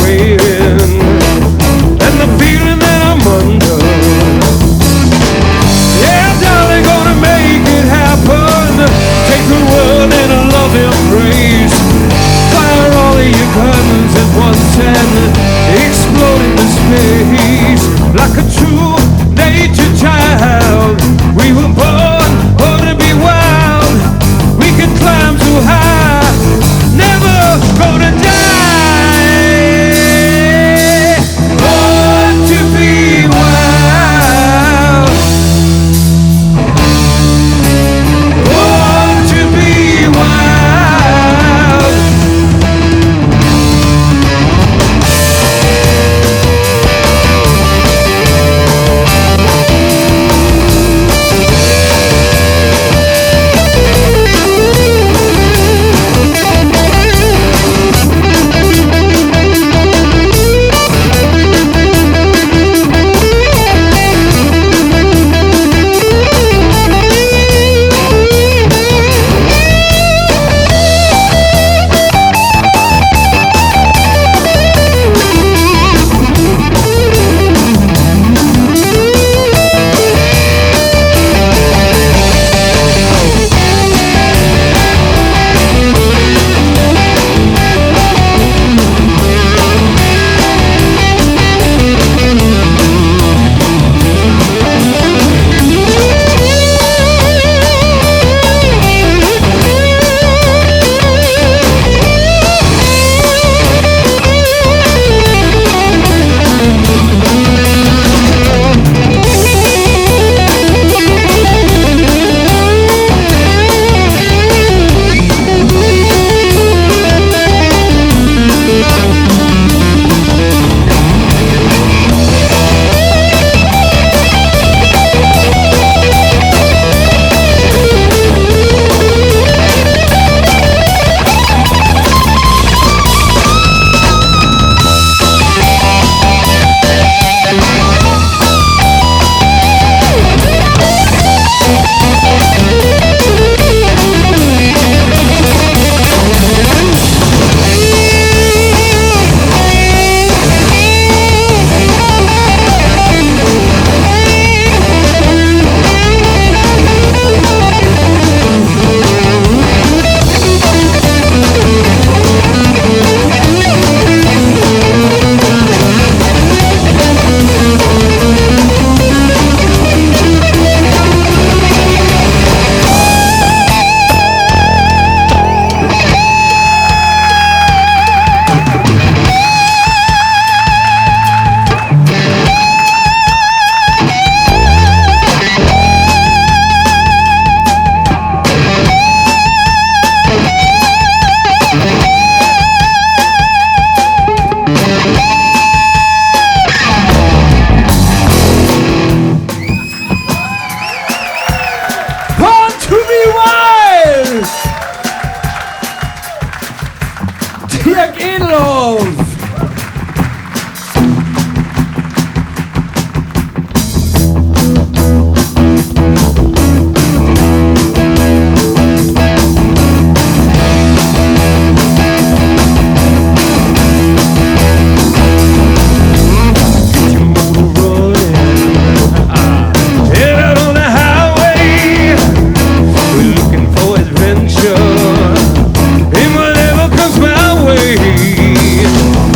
waiting, and the feeling that I'm under. Yeah, darling, gonna make it happen. Take the world in a love embrace. Fire all of your guns at once and explode into space. Like a true nature child, we were born to be wild. We could climb so high, never gonna die. Born to be wild. Born to be wild. Dirk Edelhoff. In whatever comes my way.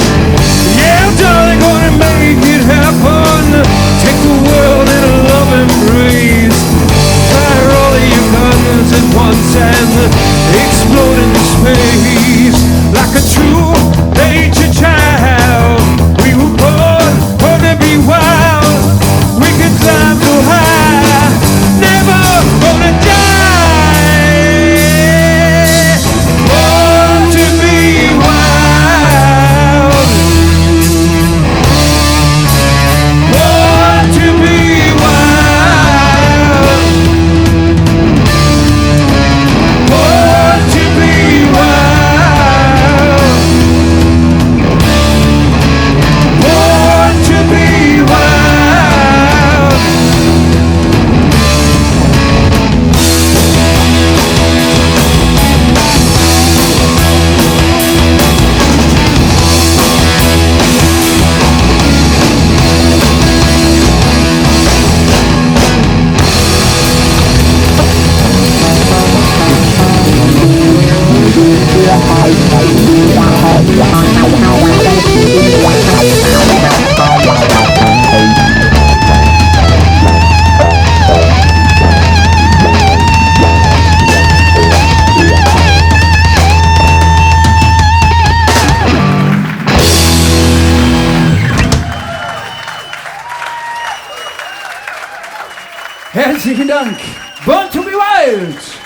Herzlichen Dank. Born to be Wild.